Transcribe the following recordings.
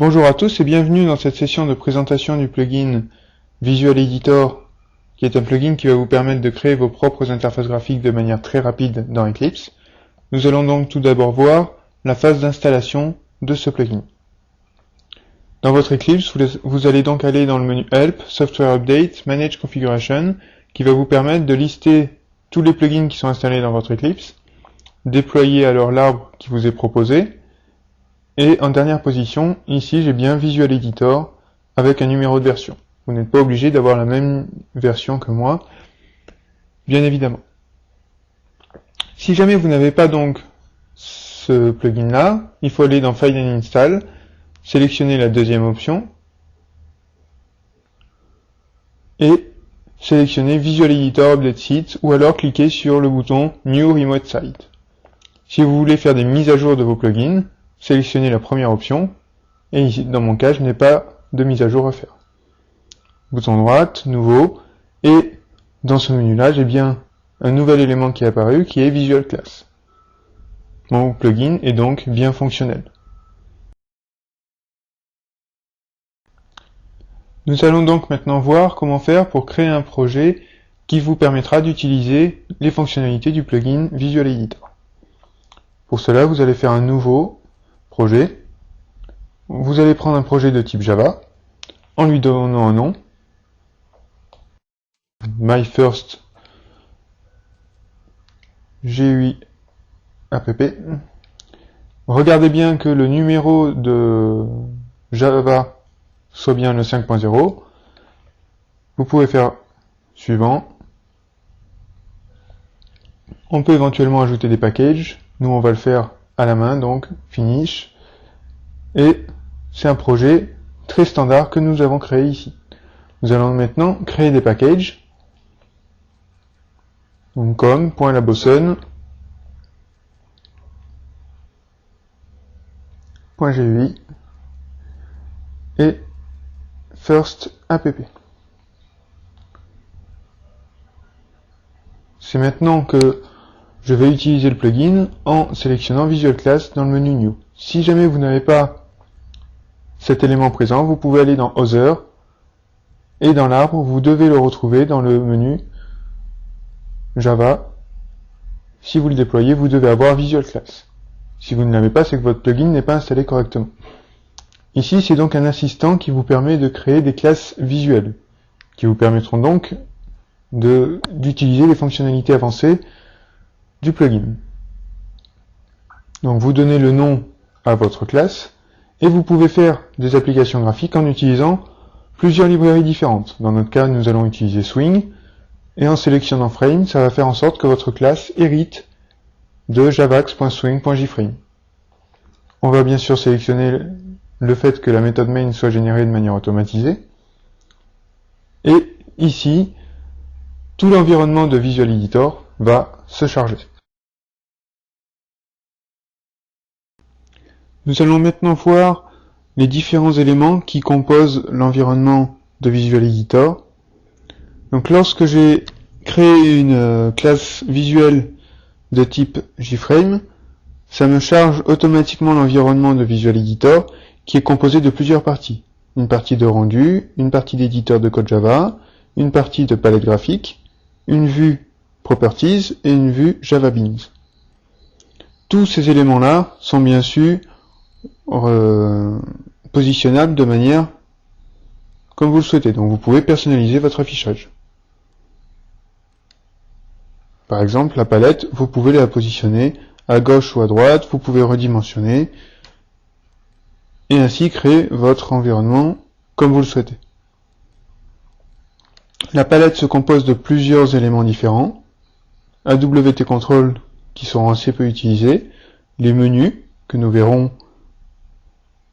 Bonjour à tous et bienvenue dans cette session de présentation du plugin Visual Editor, qui est un plugin qui va vous permettre de créer vos propres interfaces graphiques de manière très rapide dans Eclipse. Nous allons donc tout d'abord voir la phase d'installation de ce plugin. Dans votre Eclipse, vous allez donc aller dans le menu Help, Software Update, Manage Configuration, qui va vous permettre de lister tous les plugins qui sont installés dans votre Eclipse, déployer alors l'arbre qui vous est proposé, et en dernière position, ici j'ai bien Visual Editor avec un numéro de version. Vous n'êtes pas obligé d'avoir la même version que moi, bien évidemment. Si jamais vous n'avez pas donc ce plugin là, il faut aller dans File and Install, sélectionner la deuxième option, et sélectionner Visual Editor Update Site, ou alors cliquer sur le bouton New Remote Site. Si vous voulez faire des mises à jour de vos plugins, sélectionnez la première option, et ici, dans mon cas, je n'ai pas de mise à jour à faire. Bouton droite, nouveau, et dans ce menu-là, j'ai bien un nouvel élément qui est apparu, qui est Visual Class. Mon plugin est donc bien fonctionnel. Nous allons donc maintenant voir comment faire pour créer un projet qui vous permettra d'utiliser les fonctionnalités du plugin Visual Editor. Pour cela, vous allez faire un nouveau projet. Vous allez prendre un projet de type Java, en lui donnant un nom, My First GUI app. Regardez bien que le numéro de Java soit bien le 5.0. Vous pouvez faire suivant. On peut éventuellement ajouter des packages. Nous, on va le faire à la main, donc Finish. Et c'est un projet très standard que nous avons créé ici. Nous allons maintenant créer des packages. Donc comme .laboson, .gui et First app. C'est maintenant que je vais utiliser le plugin en sélectionnant Visual Class dans le menu New. Si jamais vous n'avez pas cet élément présent, vous pouvez aller dans Other, et dans l'arbre, vous devez le retrouver dans le menu Java. Si vous le déployez, vous devez avoir Visual Class. Si vous ne l'avez pas, c'est que votre plugin n'est pas installé correctement. Ici, c'est donc un assistant qui vous permet de créer des classes visuelles, qui vous permettront donc d'utiliser les fonctionnalités avancées du plugin. Donc vous donnez le nom à votre classe, et vous pouvez faire des applications graphiques en utilisant plusieurs librairies différentes. Dans notre cas, nous allons utiliser Swing, et en sélectionnant Frame, ça va faire en sorte que votre classe hérite de javax.swing.jframe. On va bien sûr sélectionner le fait que la méthode main soit générée de manière automatisée. Et ici, tout l'environnement de Visual Editor va se charger. Nous allons maintenant voir les différents éléments qui composent l'environnement de Visual Editor. Donc lorsque j'ai créé une classe visuelle de type JFrame, ça me charge automatiquement l'environnement de Visual Editor qui est composé de plusieurs parties. Une partie de rendu, une partie d'éditeur de code Java, une partie de palette graphique, une vue Properties et une vue Java Beans. Tous ces éléments-là sont bien sûr positionnables de manière comme vous le souhaitez. Donc vous pouvez personnaliser votre affichage. Par exemple, la palette, vous pouvez la positionner à gauche ou à droite, vous pouvez redimensionner, et ainsi créer votre environnement comme vous le souhaitez. La palette se compose de plusieurs éléments différents, AWT Control qui seront assez peu utilisés, les menus que nous verrons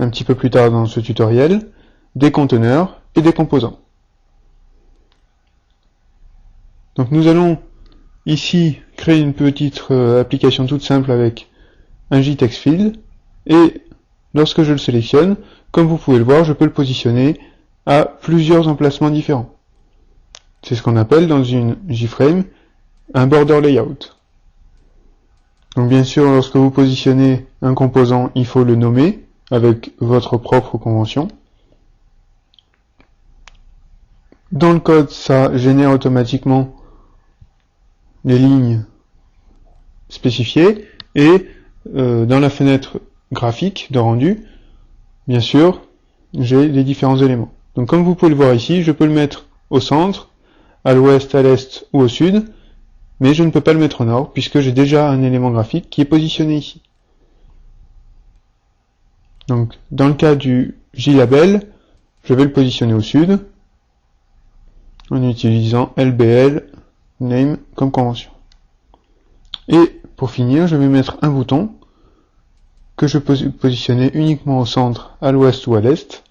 un petit peu plus tard dans ce tutoriel, des conteneurs et des composants. Donc nous allons ici créer une petite application toute simple avec un JTextField, et lorsque je le sélectionne, comme vous pouvez le voir, je peux le positionner à plusieurs emplacements différents. C'est ce qu'on appelle dans une JFrame un border layout. Donc bien sûr, lorsque vous positionnez un composant, il faut le nommer avec votre propre convention. Dans le code, ça génère automatiquement les lignes spécifiées, et dans la fenêtre graphique de rendu, bien sûr, j'ai les différents éléments. Donc comme vous pouvez le voir ici, je peux le mettre au centre, à l'ouest, à l'est ou au sud, mais je ne peux pas le mettre au nord, puisque j'ai déjà un élément graphique qui est positionné ici. Donc dans le cas du JLabel, je vais le positionner au sud, en utilisant LBL name comme convention. Et pour finir, je vais mettre un bouton que je peux positionner uniquement au centre, à l'ouest ou à l'est.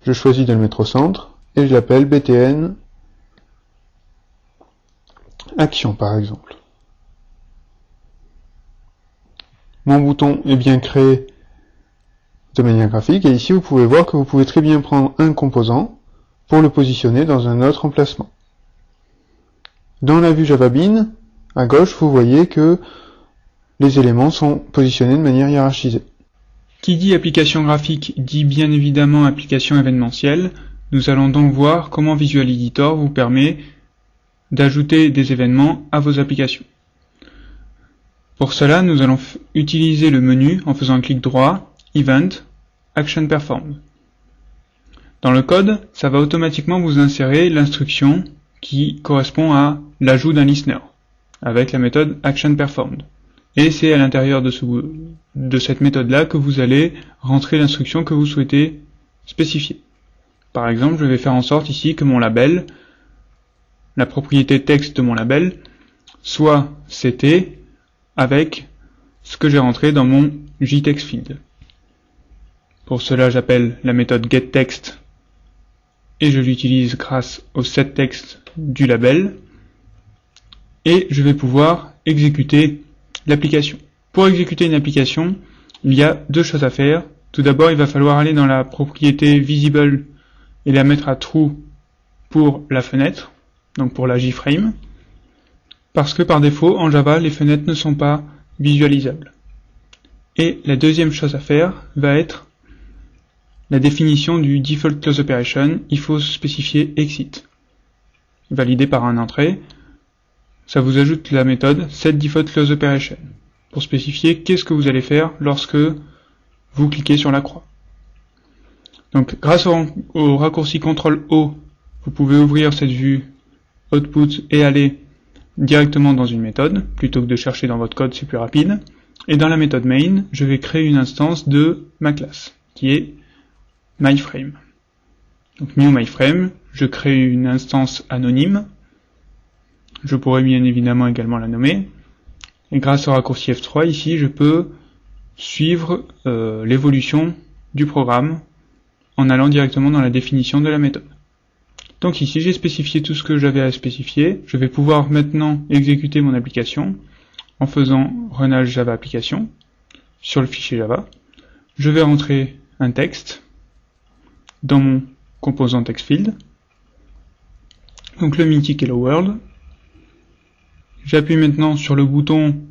Je choisis de le mettre au centre et je l'appelle BTN Action par exemple. Mon bouton est bien créé de manière graphique, et ici vous pouvez voir que vous pouvez très bien prendre un composant pour le positionner dans un autre emplacement. Dans la vue JavaBean, à gauche, vous voyez que les éléments sont positionnés de manière hiérarchisée. Qui dit application graphique dit bien évidemment application événementielle. Nous allons donc voir comment Visual Editor vous permet d'ajouter des événements à vos applications. Pour cela, nous allons utiliser le menu en faisant un clic droit, Event, Action Performed. Dans le code, ça va automatiquement vous insérer l'instruction qui correspond à l'ajout d'un listener, avec la méthode Action Performed. Et c'est à l'intérieur de cette méthode-là que vous allez rentrer l'instruction que vous souhaitez spécifier. Par exemple, je vais faire en sorte ici que mon label, la propriété texte de mon label, soit CT avec ce que j'ai rentré dans mon JTextField. Pour cela, j'appelle la méthode getText et je l'utilise grâce au setText du label, et je vais pouvoir exécuter l'application. Pour exécuter une application, il y a deux choses à faire. Tout d'abord, il va falloir aller dans la propriété visible et la mettre à true pour la fenêtre, donc pour la JFrame, parce que par défaut, en Java, les fenêtres ne sont pas visualisables. Et la deuxième chose à faire va être la définition du default close operation. Il faut spécifier exit, validé par un entrée. Ça vous ajoute la méthode setDefaultCloseOperation pour spécifier qu'est-ce que vous allez faire lorsque vous cliquez sur la croix. Donc grâce au raccourci CTRL-O, vous pouvez ouvrir cette vue Output et aller directement dans une méthode, plutôt que de chercher dans votre code, c'est plus rapide. Et dans la méthode main, je vais créer une instance de ma classe, qui est myFrame. Donc new myFrame, je crée une instance anonyme. Je pourrais bien évidemment également la nommer. Et grâce au raccourci F3, ici, je peux suivre l'évolution du programme en allant directement dans la définition de la méthode. Donc ici, j'ai spécifié tout ce que j'avais à spécifier. Je vais pouvoir maintenant exécuter mon application en faisant runage Java application sur le fichier Java. Je vais rentrer un texte dans mon composant TextField. Donc le mythique Hello World. J'appuie maintenant sur le bouton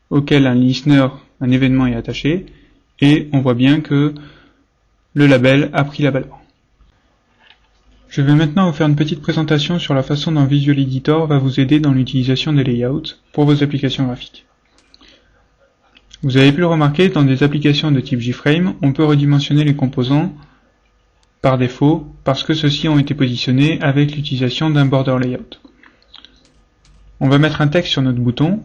auquel un listener, un événement est attaché, et on voit bien que le label a pris la valeur. Je vais maintenant vous faire une petite présentation sur la façon dont Visual Editor va vous aider dans l'utilisation des layouts pour vos applications graphiques. Vous avez pu le remarquer, dans des applications de type JFrame, on peut redimensionner les composants par défaut parce que ceux-ci ont été positionnés avec l'utilisation d'un border layout. On va mettre un texte sur notre bouton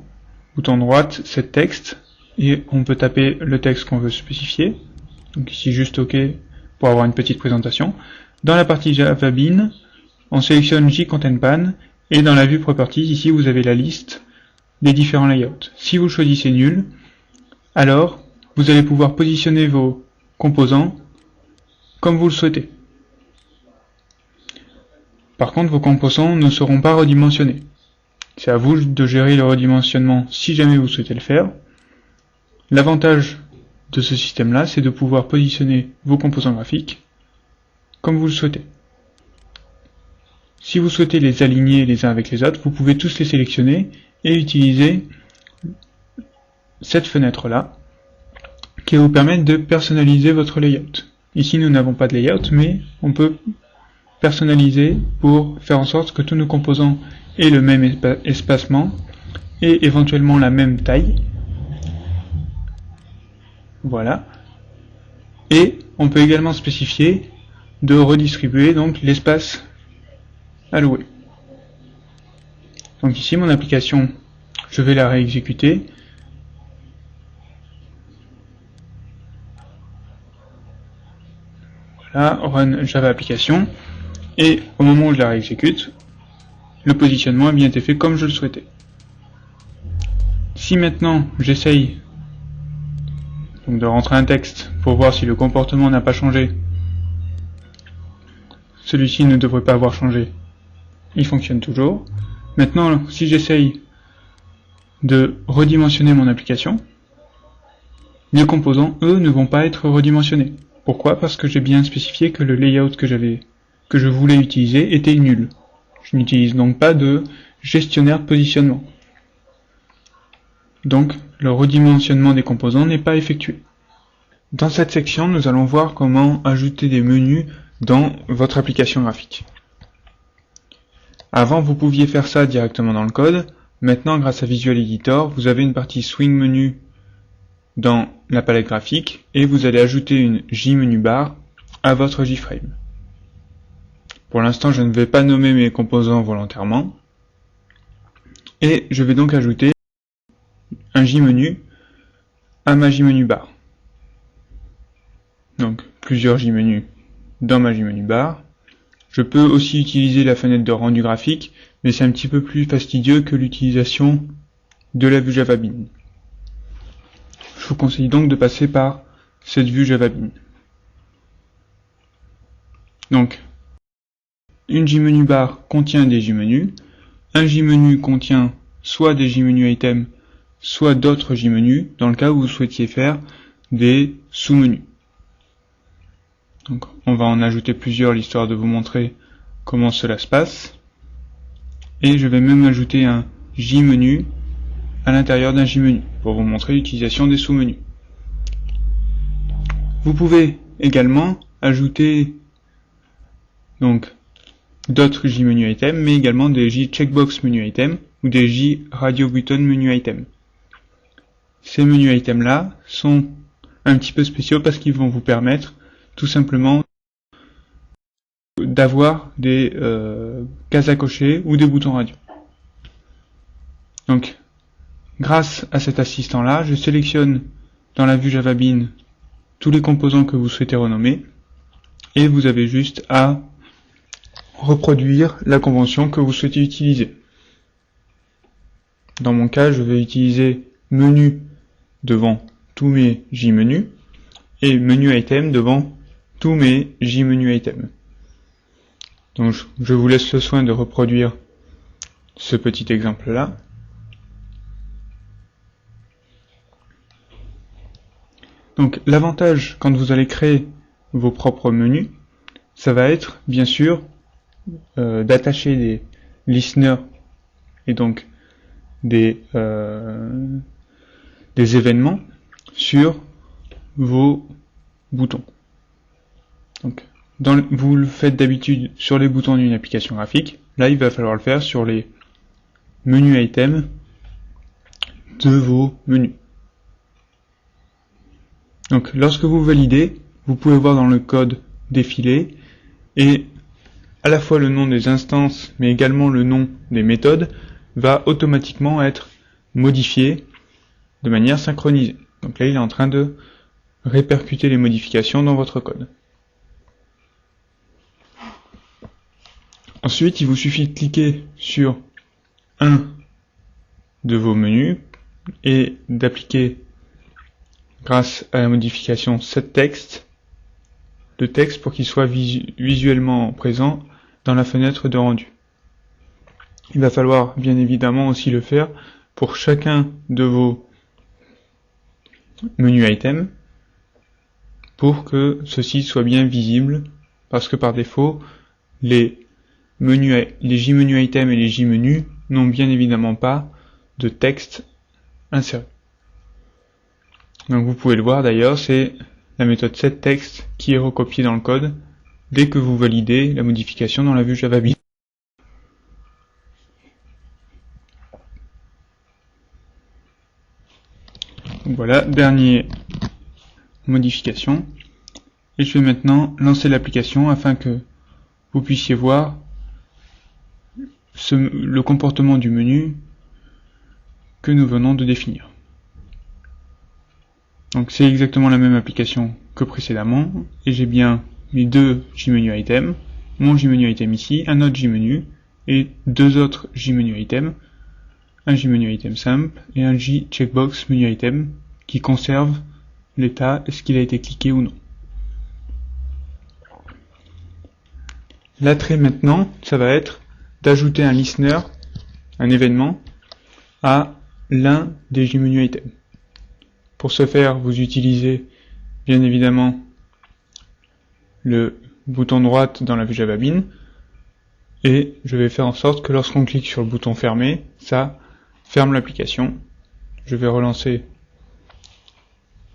droite, set texte, et on peut taper le texte qu'on veut spécifier. Donc ici juste OK pour avoir une petite présentation. Dans la partie JavaBean, on sélectionne JContentPan, et dans la vue Properties, ici vous avez la liste des différents layouts. Si vous choisissez nul, alors vous allez pouvoir positionner vos composants comme vous le souhaitez. Par contre, vos composants ne seront pas redimensionnés. C'est à vous de gérer le redimensionnement si jamais vous souhaitez le faire. L'avantage de ce système-là, c'est de pouvoir positionner vos composants graphiques comme vous le souhaitez. Si vous souhaitez les aligner les uns avec les autres, vous pouvez tous les sélectionner et utiliser cette fenêtre-là, qui va vous permettre de personnaliser votre layout. Ici, nous n'avons pas de layout, mais on peut personnaliser pour faire en sorte que tous nos composants aient le même espacement et éventuellement la même taille. Voilà. Et on peut également spécifier de redistribuer donc l'espace alloué. Donc ici, mon application, je vais la réexécuter. Voilà, run Java application. Et au moment où je la réexécute, le positionnement a bien été fait comme je le souhaitais. Si maintenant j'essaye de rentrer un texte pour voir si le comportement n'a pas changé, celui-ci ne devrait pas avoir changé, il fonctionne toujours. Maintenant, si j'essaye de redimensionner mon application, les composants, eux, ne vont pas être redimensionnés. Pourquoi? Parce que j'ai bien spécifié que le layout que je voulais utiliser était nul. Je n'utilise donc pas de gestionnaire de positionnement. Donc, le redimensionnement des composants n'est pas effectué. Dans cette section, nous allons voir comment ajouter des menus dans votre application graphique. Avant, vous pouviez faire ça directement dans le code. Maintenant, grâce à Visual Editor, vous avez une partie Swing Menu dans la palette graphique et vous allez ajouter une JMenu bar à votre JFrame. Pour l'instant, je ne vais pas nommer mes composants volontairement. Et je vais donc ajouter un JMenu à ma JMenu bar. Donc, plusieurs JMenus dans ma JMenu bar. Je peux aussi utiliser la fenêtre de rendu graphique, mais c'est un petit peu plus fastidieux que l'utilisation de la vue Java Bean. Je vous conseille donc de passer par cette vue Java Bean. Donc, une JMenu bar contient des JMenus, un JMenu contient soit des JMenu items, soit d'autres JMenus, dans le cas où vous souhaitiez faire des sous-menus. Donc, on va en ajouter plusieurs, l'histoire de vous montrer comment cela se passe. Et je vais même ajouter un JMenu à l'intérieur d'un JMenu, pour vous montrer l'utilisation des sous-menus. Vous pouvez également ajouter donc d'autres JMenu items, mais également des JCheckbox menu item ou des JRadio button menu item. Ces menus items là sont un petit peu spéciaux parce qu'ils vont vous permettre tout simplement d'avoir des cases à cocher ou des boutons radio. Donc, grâce à cet assistant là, je sélectionne dans la vue Java Bean tous les composants que vous souhaitez renommer et vous avez juste à reproduire la convention que vous souhaitez utiliser. Dans mon cas, je vais utiliser menu devant tous mes JMenus et menu item devant tous mes JMenu items. Donc je vous laisse le soin de reproduire ce petit exemple là. Donc l'avantage quand vous allez créer vos propres menus, ça va être bien sûr d'attacher des listeners et donc des événements sur vos boutons. Donc, vous le faites d'habitude sur les boutons d'une application graphique. Là, il va falloir le faire sur les menus items de vos menus. Donc, lorsque vous validez, vous pouvez voir dans le code défiler et à la fois le nom des instances, mais également le nom des méthodes va automatiquement être modifié de manière synchronisée. Donc là, il est en train de répercuter les modifications dans votre code. Ensuite, il vous suffit de cliquer sur un de vos menus et d'appliquer, grâce à la modification setText, le texte pour qu'il soit visuellement présent dans la fenêtre de rendu. Il va falloir bien évidemment aussi le faire pour chacun de vos menus items pour que ceci soit bien visible, parce que par défaut, les JMenu items et les JMenus n'ont bien évidemment pas de texte inséré. Donc vous pouvez le voir d'ailleurs, c'est la méthode setText qui est recopiée dans le code dès que vous validez la modification dans la vue JavaBeans. Voilà, dernière modification. Et je vais maintenant lancer l'application afin que vous puissiez voir le comportement du menu que nous venons de définir. Donc c'est exactement la même application que précédemment, et j'ai bien mes deux JMenu items, mon JMenu item ici, un autre JMenu, et deux autres JMenu items, un JMenu item simple et un JCheckbox menu item qui conserve l'état est-ce qu'il a été cliqué ou non. L'attrait maintenant, ça va être d'ajouter un listener, un événement, à l'un des JMenu items. Pour ce faire, vous utilisez bien évidemment le bouton droite dans la vue JavaBeans, et je vais faire en sorte que lorsqu'on clique sur le bouton fermé, ça ferme l'application. Je vais relancer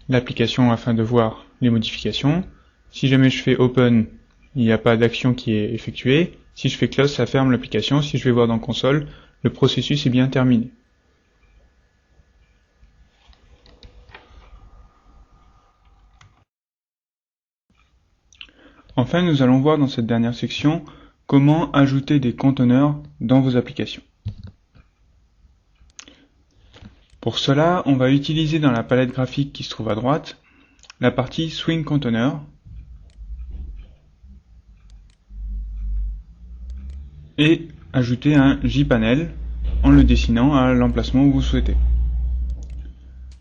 l'application afin de voir les modifications. Si jamais je fais open, il n'y a pas d'action qui est effectuée. Si je fais close, ça ferme l'application. Si je vais voir dans console, le processus est bien terminé. Enfin, nous allons voir dans cette dernière section comment ajouter des conteneurs dans vos applications. Pour cela, on va utiliser dans la palette graphique qui se trouve à droite la partie Swing Container et ajouter un JPanel en le dessinant à l'emplacement où vous souhaitez.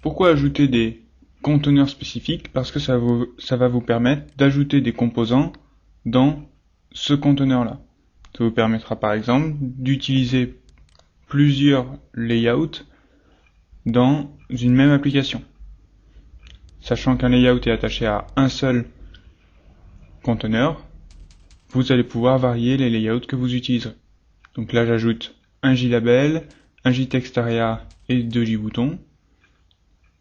Pourquoi ajouter des conteneurs spécifiques? Parce que ça va vous permettre d'ajouter des composants dans ce conteneur-là. Ça vous permettra par exemple d'utiliser plusieurs layouts dans une même application. Sachant qu'un layout est attaché à un seul conteneur, vous allez pouvoir varier les layouts que vous utiliserez. Donc là j'ajoute un JLabel, un JTextArea et deux JBoutons.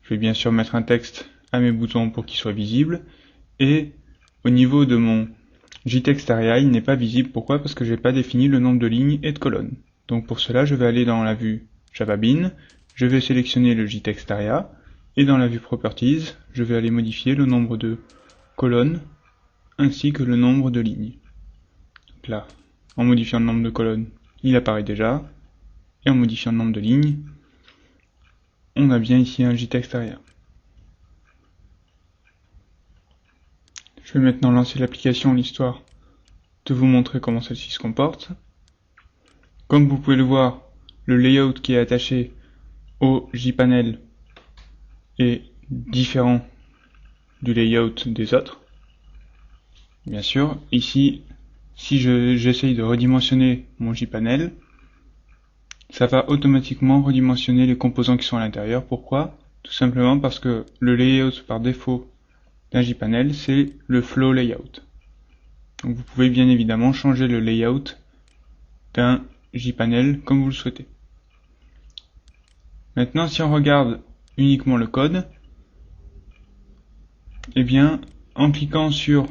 Je vais bien sûr mettre un texte à mes boutons pour qu'ils soient visibles. Et au niveau de mon JTextArea, il n'est pas visible. Pourquoi? Parce que je n'ai pas défini le nombre de lignes et de colonnes. Donc pour cela, je vais aller dans la vue JavaBeans, je vais sélectionner le JTextArea, et dans la vue Properties, je vais aller modifier le nombre de colonnes ainsi que le nombre de lignes. Donc là, en modifiant le nombre de colonnes, il apparaît déjà, et en modifiant le nombre de lignes, on a bien ici un JTextArea. Je vais maintenant lancer l'application l'histoire de vous montrer comment celle-ci se comporte. Comme vous pouvez le voir, le layout qui est attaché au JPanel est différent du layout des autres. Bien sûr, ici, si j'essaye de redimensionner mon JPanel, ça va automatiquement redimensionner les composants qui sont à l'intérieur. Pourquoi? Tout simplement parce que le layout par défaut d'un JPanel, c'est le flow layout. Donc vous pouvez bien évidemment changer le layout d'un JPanel comme vous le souhaitez. Maintenant, si on regarde uniquement le code, eh bien, en cliquant sur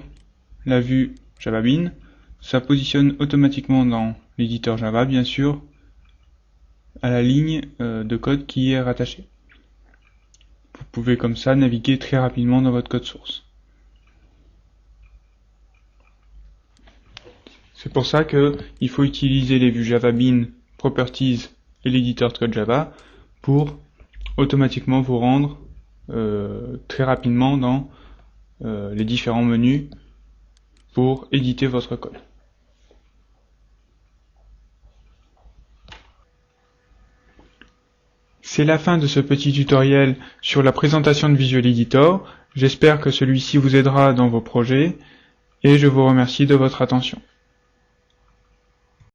la vue JavaBeans, ça positionne automatiquement dans l'éditeur Java, bien sûr, à la ligne de code qui est rattachée. Vous pouvez comme ça naviguer très rapidement dans votre code source. C'est pour ça qu'il faut utiliser les vues JavaBeans, Properties et l'éditeur de code Java pour automatiquement vous rendre très rapidement dans les différents menus pour éditer votre code. C'est la fin de ce petit tutoriel sur la présentation de Visual Editor. J'espère que celui-ci vous aidera dans vos projets et je vous remercie de votre attention.